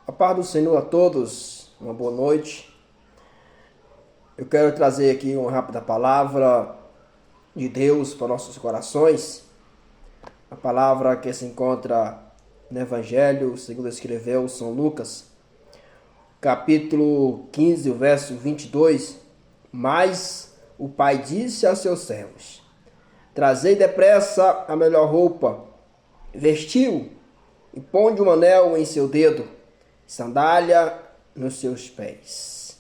A paz do Senhor a todos, uma boa noite. Eu quero trazer aqui uma rápida palavra de Deus para nossos corações. A palavra que se encontra no Evangelho, segundo escreveu São Lucas, capítulo 15, o verso 22. Mas o pai disse a seus servos: trazei depressa a melhor roupa, vestiu e ponde um anel em seu dedo, sandália nos seus pés.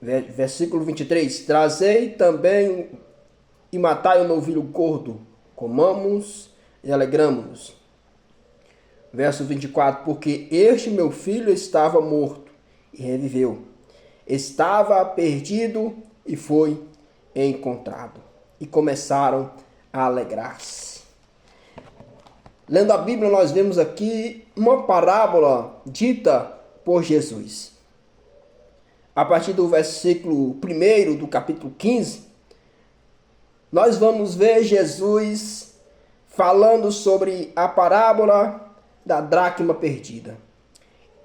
Versículo 23. Trazei também e matai um novilho gordo, comamos e alegramo-nos. Verso 24. Porque este meu filho estava morto e reviveu, estava perdido e foi encontrado. E começaram a alegrar-se. Lendo a Bíblia, nós vemos aqui uma parábola dita por Jesus. A partir do versículo 1 do capítulo 15, nós vamos ver Jesus falando sobre a parábola da dracma perdida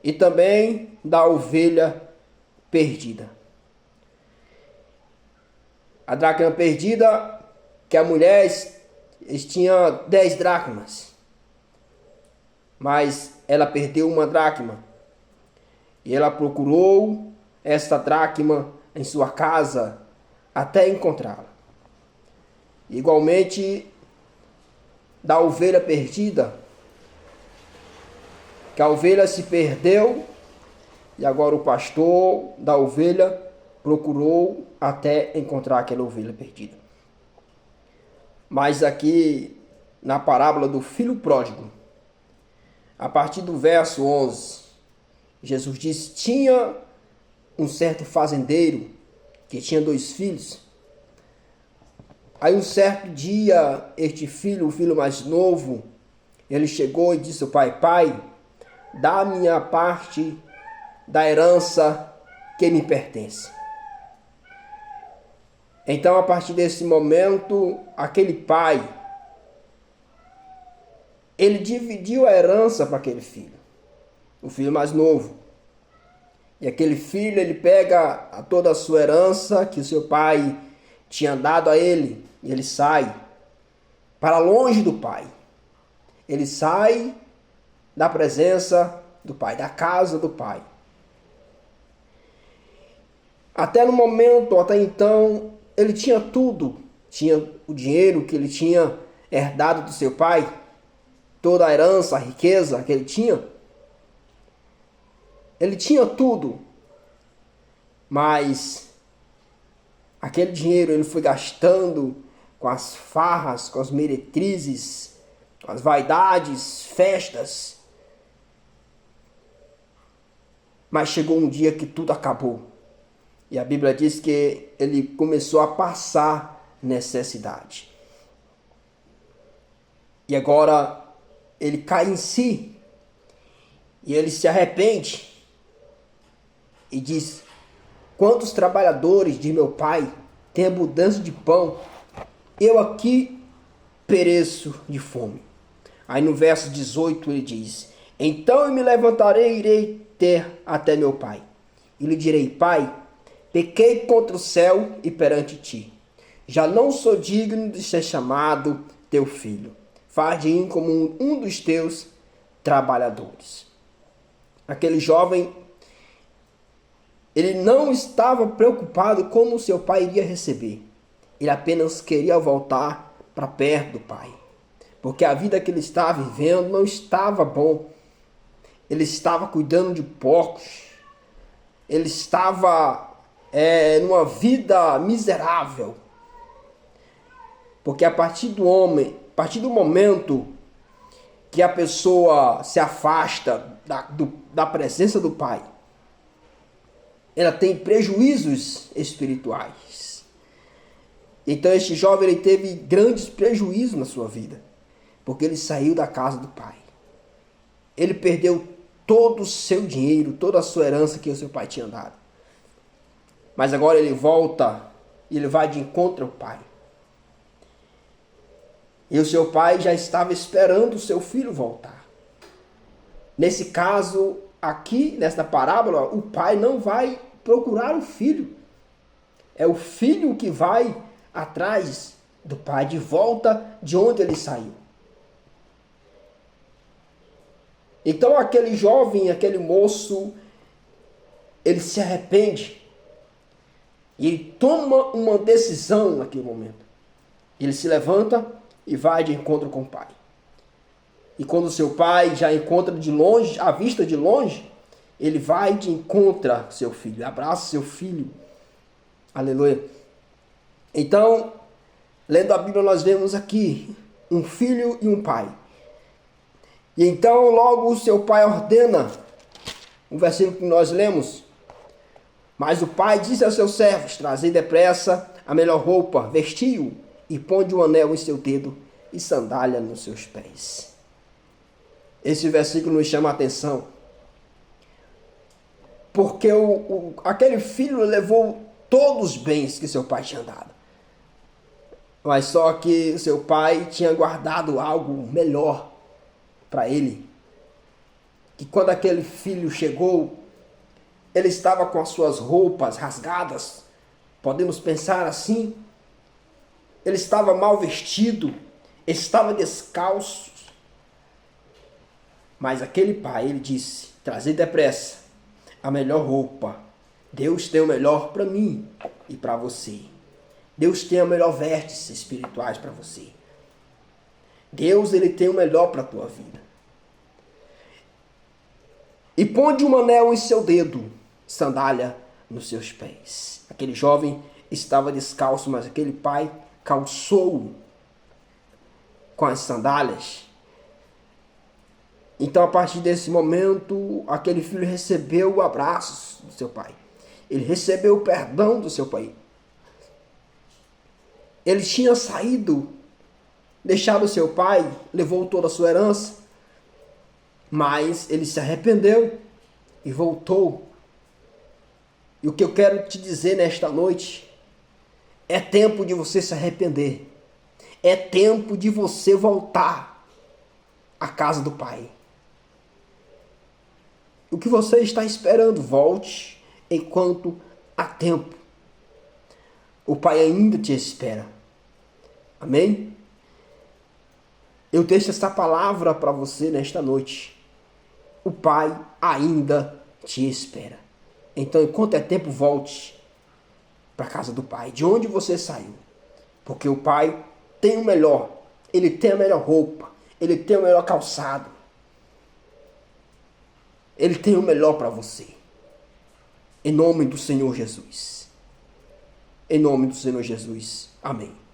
e também da ovelha perdida. A dracma perdida, que a mulher tinha 10 dracmas. Mas ela perdeu uma dracma. E ela procurou esta dracma em sua casa até encontrá-la. Igualmente, da ovelha perdida, que a ovelha se perdeu e agora o pastor da ovelha procurou até encontrar aquela ovelha perdida. Mas aqui na parábola do filho pródigo, a partir do verso 11, Jesus diz: tinha um certo fazendeiro que tinha 2 filhos. Aí um certo dia, este filho, o filho mais novo, ele chegou e disse ao pai: pai, dá a minha parte da herança que me pertence. Então, a partir desse momento, aquele pai, ele dividiu a herança para aquele filho, o filho mais novo. E aquele filho, ele pega toda a sua herança que o seu pai tinha dado a ele, e ele sai para longe do pai. Ele sai da presença do pai, da casa do pai. Até no momento, até então, ele tinha tudo. Tinha o dinheiro que ele tinha herdado do seu pai, toda a herança, a riqueza que ele tinha. Ele tinha tudo, mas aquele dinheiro ele foi gastando com as farras, com as meretrizes, com as vaidades, festas. Mas chegou um dia que tudo acabou. E a Bíblia diz que ele começou a passar necessidade. E agora ele cai em si. E ele se arrepende. E diz: quantos trabalhadores de meu pai têm abundância de pão, eu aqui pereço de fome. Aí no verso 18 ele diz: então eu me levantarei e irei ter até meu pai. E lhe direi: pai, pequei contra o céu e perante ti. Já não sou digno de ser chamado teu filho. Faz de mim como um dos teus trabalhadores. Aquele jovem, ele não estava preocupado como seu pai iria receber. Ele apenas queria voltar para perto do pai. Porque a vida que ele estava vivendo não estava bom. Ele estava cuidando de porcos. Ele estava numa vida miserável. Porque a partir do momento que a pessoa se afasta da presença do pai, ela tem prejuízos espirituais. Então este jovem ele teve grandes prejuízos na sua vida, porque ele saiu da casa do pai. Ele perdeu todo o seu dinheiro, toda a sua herança que o seu pai tinha dado. Mas agora ele volta e ele vai de encontro ao pai. E o seu pai já estava esperando o seu filho voltar. Nesse caso, aqui nesta parábola, o pai não vai procurar o filho. É o filho que vai atrás do pai, de volta de onde ele saiu. Então aquele jovem, aquele moço, ele se arrepende. E ele toma uma decisão naquele momento. Ele se levanta e vai de encontro com o pai. E quando seu pai já encontra de longe, à vista de longe, ele vai de encontro a seu filho, abraça seu filho. Aleluia. Então, lendo a Bíblia, nós vemos aqui um filho e um pai. E então, logo o seu pai ordena, o versículo que nós lemos: mas o pai disse aos seus servos: trazei depressa a melhor roupa, vestiu e ponde um anel em seu dedo e sandália nos seus pés. Esse versículo nos chama a atenção, porque aquele filho levou todos os bens que seu pai tinha dado. Mas só que seu pai tinha guardado algo melhor para ele. Que quando aquele filho chegou, ele estava com as suas roupas rasgadas. Podemos pensar assim. Ele estava mal vestido, ele estava descalço. Mas aquele pai, ele disse: trazei depressa a melhor roupa. Deus tem o melhor para mim e para você. Deus tem o melhor vértices espirituais para você. Deus, ele tem o melhor para a tua vida. E ponde um anel em seu dedo, sandália nos seus pés. Aquele jovem estava descalço, mas aquele pai calçou com as sandálias. Então, a partir desse momento, aquele filho recebeu o abraço do seu pai. Ele recebeu o perdão do seu pai. Ele tinha saído, deixado o seu pai, levou toda a sua herança, mas ele se arrependeu e voltou. E o que eu quero te dizer nesta noite, é tempo de você se arrepender. É tempo de você voltar à casa do pai. O que você está esperando? Volte enquanto há tempo. O pai ainda te espera. Amém? Eu deixo essa palavra para você nesta noite. O pai ainda te espera. Então, enquanto é tempo, volte para a casa do pai, de onde você saiu. Porque o pai tem o melhor. Ele tem a melhor roupa. Ele tem o melhor calçado. Ele tem o melhor para você. Em nome do Senhor Jesus. Em nome do Senhor Jesus. Amém.